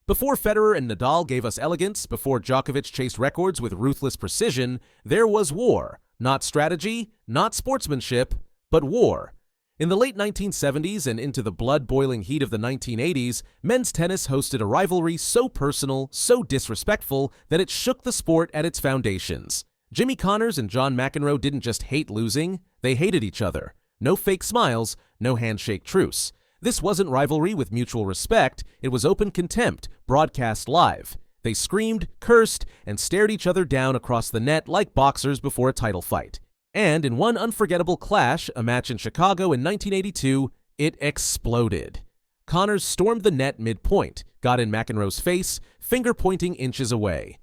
Before Federer and Nadal gave us elegance, before Djokovic chased records with ruthless precision, there was war. Not strategy, not sportsmanship, but war. In the late 1970s and into the blood-boiling heat of the 1980s, men's tennis hosted a rivalry so personal, so disrespectful, that it shook the sport at its foundations. Jimmy Connors and John McEnroe didn't just hate losing, they hated each other. No fake smiles, no handshake truce. This wasn't rivalry with mutual respect, it was open contempt, broadcast live. They screamed, cursed, and stared each other down across the net like boxers before a title fight. And in one unforgettable clash, a match in Chicago in 1982, it exploded. Connors stormed the net mid-point, got in McEnroe's face, finger pointing inches away.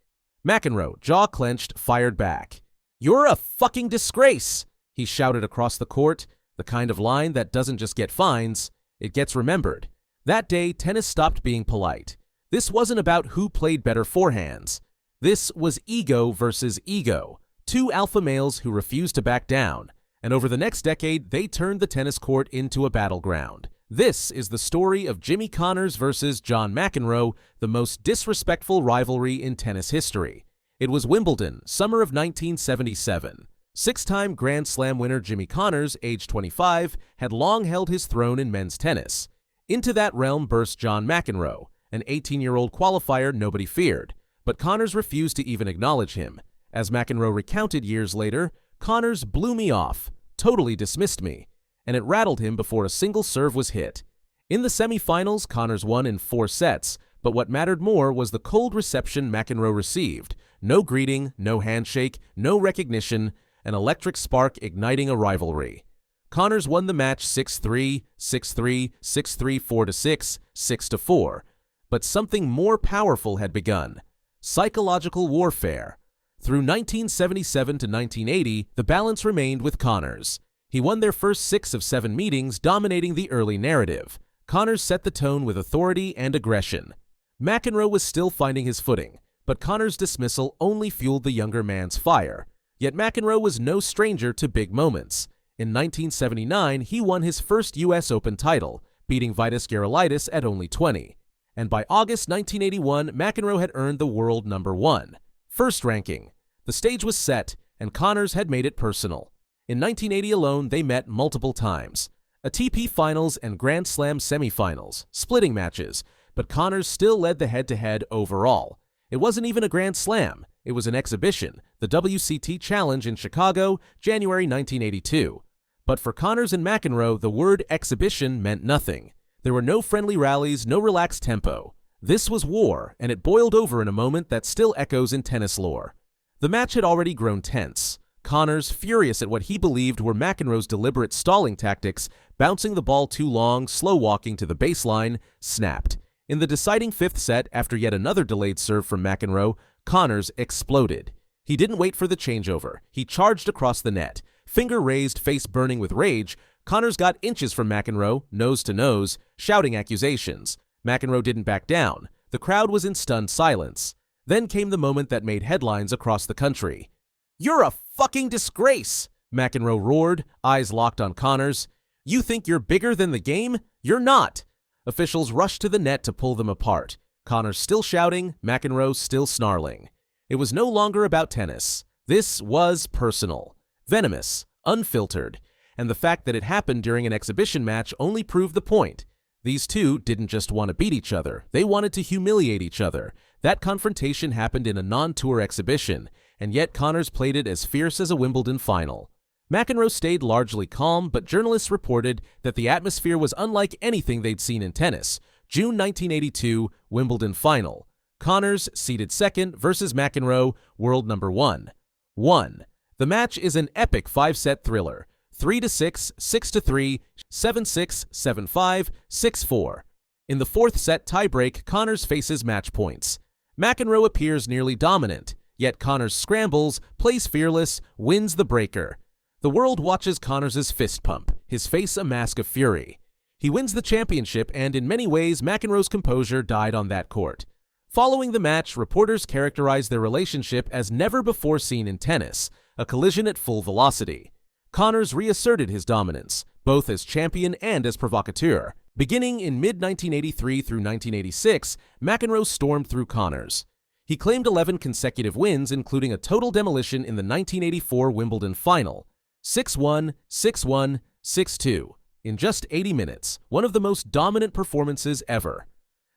McEnroe, jaw clenched, fired back. "You're a fucking disgrace!" he shouted across the court, the kind of line that doesn't just get fines, it gets remembered. That day, tennis stopped being polite. This wasn't about who played better forehands. This was ego versus ego. Two alpha males who refused to back down, and over the next decade, they turned the tennis court into a battleground. This is the story of Jimmy Connors versus John McEnroe, the most disrespectful rivalry in tennis history. It was Wimbledon, summer of 1977. Six-time Grand Slam winner Jimmy Connors, age 25, had long held his throne in men's tennis. Into that realm burst John McEnroe, an 18-year-old qualifier nobody feared, but Connors refused to even acknowledge him. As McEnroe recounted years later, "Connors blew me off, totally dismissed me, and it rattled him before a single serve was hit." In the semifinals, Connors won in 4 sets, but what mattered more was the cold reception McEnroe received. No greeting, no handshake, no recognition, an electric spark igniting a rivalry. Connors won the match 6-3, 6-3, 6-3, 4-6, 6-4. But something more powerful had begun. Psychological warfare. Through 1977 to 1980, the balance remained with Connors. He won their first 6 of 7 meetings, dominating the early narrative. Connors set the tone with authority and aggression. McEnroe was still finding his footing, but Connors' dismissal only fueled the younger man's fire. Yet McEnroe was no stranger to big moments. In 1979, he won his first U.S. Open title, beating Vitas Gerulaitis at only 20. And by August 1981, McEnroe had earned the world #1. First ranking. The stage was set, and Connors had made it personal. In 1980 alone, they met multiple times. ATP Finals and Grand Slam semifinals, splitting matches, but Connors still led the head-to-head overall. It wasn't even a Grand Slam, it was an exhibition, the WCT Challenge in Chicago, January 1982. But for Connors and McEnroe, the word exhibition meant nothing. There were no friendly rallies, no relaxed tempo. This was war, and it boiled over in a moment that still echoes in tennis lore. The match had already grown tense. Connors, furious at what he believed were McEnroe's deliberate stalling tactics, bouncing the ball too long, slow-walking to the baseline, snapped. In the deciding 5th set, after yet another delayed serve from McEnroe, Connors exploded. He didn't wait for the changeover. He charged across the net. Finger raised, face burning with rage, Connors got inches from McEnroe, nose to nose, shouting accusations. McEnroe didn't back down. The crowd was in stunned silence. Then came the moment that made headlines across the country. "You're a fucking disgrace!" McEnroe roared, eyes locked on Connors. "You think you're bigger than the game? You're not!" Officials rushed to the net to pull them apart. Connors still shouting, McEnroe still snarling. It was no longer about tennis. This was personal, venomous, unfiltered, and the fact that it happened during an exhibition match only proved the point. These two didn't just want to beat each other, they wanted to humiliate each other. That confrontation happened in a non-tour exhibition, and yet Connors played it as fierce as a Wimbledon final. McEnroe stayed largely calm, but journalists reported that the atmosphere was unlike anything they'd seen in tennis. June 1982, Wimbledon final. Connors, seeded 2nd, versus McEnroe, world #1. 1. The match is an epic 5-set thriller. 3-6, 6-3, 7-6, 7-5, 6-4. In the 4th set tiebreak, Connors faces match points. McEnroe appears nearly dominant, yet Connors scrambles, plays fearless, wins the breaker. The world watches Connors' fist pump, his face a mask of fury. He wins the championship, and in many ways, McEnroe's composure died on that court. Following the match, reporters characterized their relationship as never before seen in tennis, a collision at full velocity. Connors reasserted his dominance, both as champion and as provocateur. Beginning in mid-1983 through 1986, McEnroe stormed through Connors. He claimed 11 consecutive wins, including a total demolition in the 1984 Wimbledon final, 6-1, 6-1, 6-2, in just 80 minutes, one of the most dominant performances ever.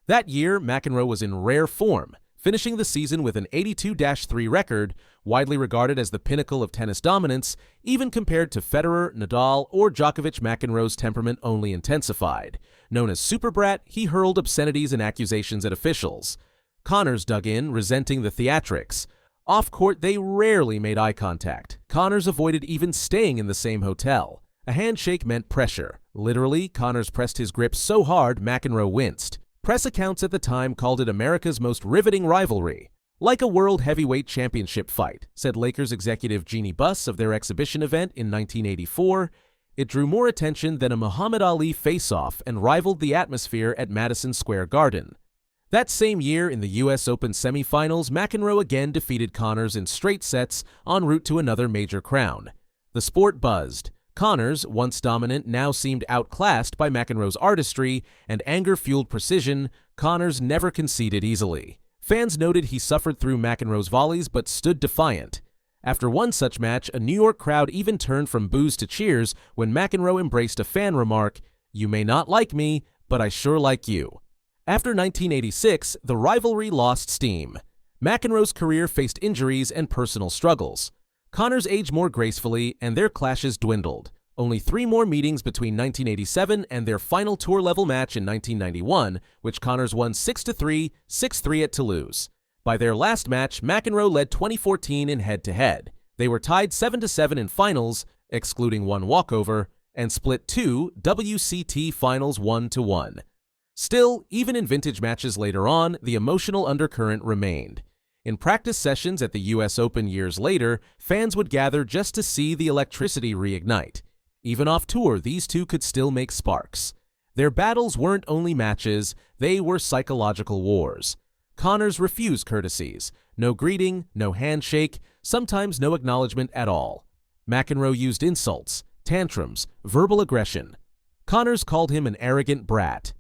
That year, McEnroe was in rare form, finishing the season with an 82-3 record, widely regarded as the pinnacle of tennis dominance, even compared to Federer, Nadal, or Djokovic. McEnroe's temperament only intensified. Known as Super Brat, he hurled obscenities and accusations at officials. Connors dug in, resenting the theatrics. Off-court, they rarely made eye contact. Connors avoided even staying in the same hotel. A handshake meant pressure. Literally, Connors pressed his grip so hard McEnroe winced. Press accounts at the time called it America's most riveting rivalry. Like a World Heavyweight Championship fight, said Lakers executive Jeannie Buss of their exhibition event in 1984. It drew more attention than a Muhammad Ali face-off and rivaled the atmosphere at Madison Square Garden. That same year, in the U.S. Open semifinals, McEnroe again defeated Connors in straight sets en route to another major crown. The sport buzzed. Connors, once dominant, now seemed outclassed by McEnroe's artistry and anger-fueled precision. Connors never conceded easily. Fans noted he suffered through McEnroe's volleys but stood defiant. After one such match, a New York crowd even turned from boos to cheers when McEnroe embraced a fan remark, "You may not like me, but I sure like you." After 1986, the rivalry lost steam. McEnroe's career faced injuries and personal struggles. Connors aged more gracefully, and their clashes dwindled. Only 3 more meetings between 1987 and their final tour-level match in 1991, which Connors won 6-3, 6-3 at Toulouse. By their last match, McEnroe led 2014 in head-to-head. They were tied 7-7 in finals, excluding one walkover, and split 2 WCT finals 1-1. Still, even in vintage matches later on, the emotional undercurrent remained. In practice sessions at the U.S. Open years later, fans would gather just to see the electricity reignite. Even off tour, these two could still make sparks. Their battles weren't only matches, they were psychological wars. Connors refused courtesies. No greeting, no handshake, sometimes no acknowledgement at all. McEnroe used insults, tantrums, verbal aggression. Connors called him an arrogant brat.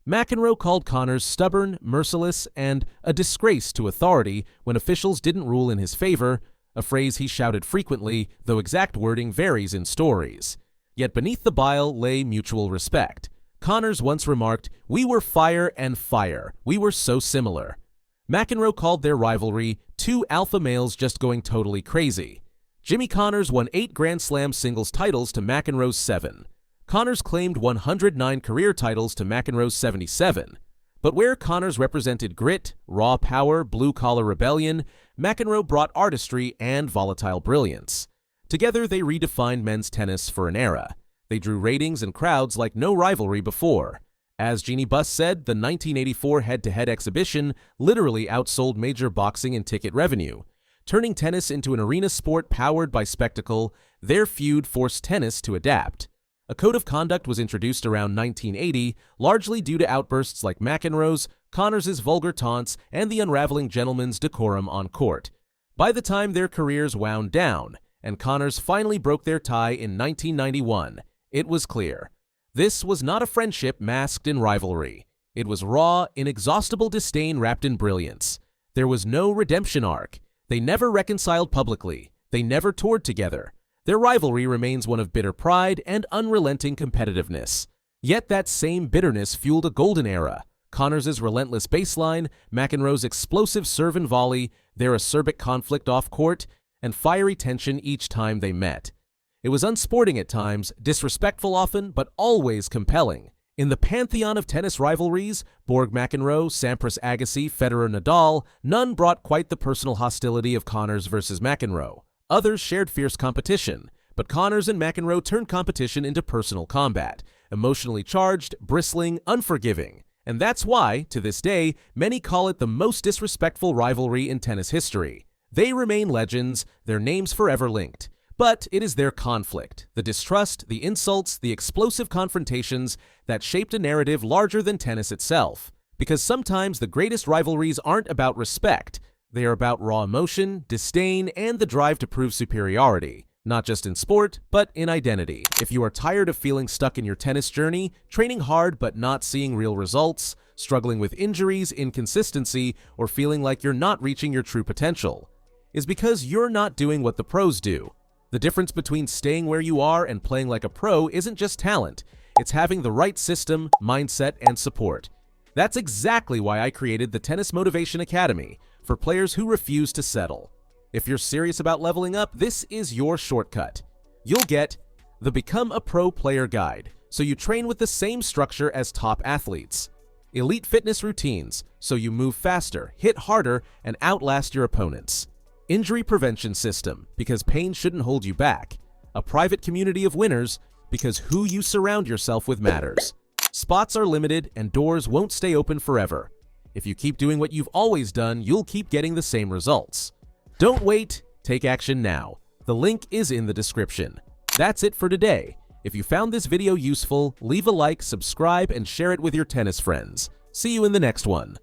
McEnroe called Connors stubborn, merciless, and a disgrace to authority when officials didn't rule in his favor, a phrase he shouted frequently, though exact wording varies in stories. Yet beneath the bile lay mutual respect. Connors once remarked, "We were fire and fire. We were so similar." McEnroe called their rivalry two alpha males just going totally crazy. Jimmy Connors won 8 Grand Slam singles titles to McEnroe's 7. Connors claimed 109 career titles to McEnroe's 77. But where Connors represented grit, raw power, blue-collar rebellion, McEnroe brought artistry and volatile brilliance. Together, they redefined men's tennis for an era. They drew ratings and crowds like no rivalry before. As Jeannie Buss said, the 1984 head-to-head exhibition literally outsold major boxing and ticket revenue. Turning tennis into an arena sport powered by spectacle, their feud forced tennis to adapt. A code of conduct was introduced around 1980, largely due to outbursts like McEnroe's, Connors' vulgar taunts, and the unraveling gentleman's decorum on court. By the time their careers wound down, and Connors finally broke their tie in 1991, it was clear. This was not a friendship masked in rivalry. It was raw, inexhaustible disdain wrapped in brilliance. There was no redemption arc. They never reconciled publicly. They never toured together. Their rivalry remains one of bitter pride and unrelenting competitiveness. Yet that same bitterness fueled a golden era. Connors' relentless baseline, McEnroe's explosive serve and volley, their acerbic conflict off-court, and fiery tension each time they met. It was unsporting at times, disrespectful often, but always compelling. In the pantheon of tennis rivalries, Borg-McEnroe, Sampras-Agassi, Federer-Nadal, none brought quite the personal hostility of Connors versus McEnroe. Others shared fierce competition, but Connors and McEnroe turned competition into personal combat, emotionally charged, bristling, unforgiving. And that's why, to this day, many call it the most disrespectful rivalry in tennis history. They remain legends, their names forever linked. But it is their conflict, the distrust, the insults, the explosive confrontations that shaped a narrative larger than tennis itself. Because sometimes the greatest rivalries aren't about respect. They are about raw emotion, disdain, and the drive to prove superiority. Not just in sport, but in identity. If you are tired of feeling stuck in your tennis journey, training hard but not seeing real results, struggling with injuries, inconsistency, or feeling like you're not reaching your true potential, is because you're not doing what the pros do. The difference between staying where you are and playing like a pro isn't just talent, it's having the right system, mindset, and support. That's exactly why I created the Tennis Motivation Academy, for players who refuse to settle. If you're serious about leveling up, this is your shortcut. You'll get the Become a Pro Player Guide, so you train with the same structure as top athletes. Elite fitness routines, so you move faster, hit harder, and outlast your opponents. Injury prevention system, because pain shouldn't hold you back. A private community of winners, because who you surround yourself with matters. Spots are limited and doors won't stay open forever. If you keep doing what you've always done, you'll keep getting the same results. Don't wait, take action now. The link is in the description. That's it for today. If you found this video useful, leave a like, subscribe, and share it with your tennis friends. See you in the next one.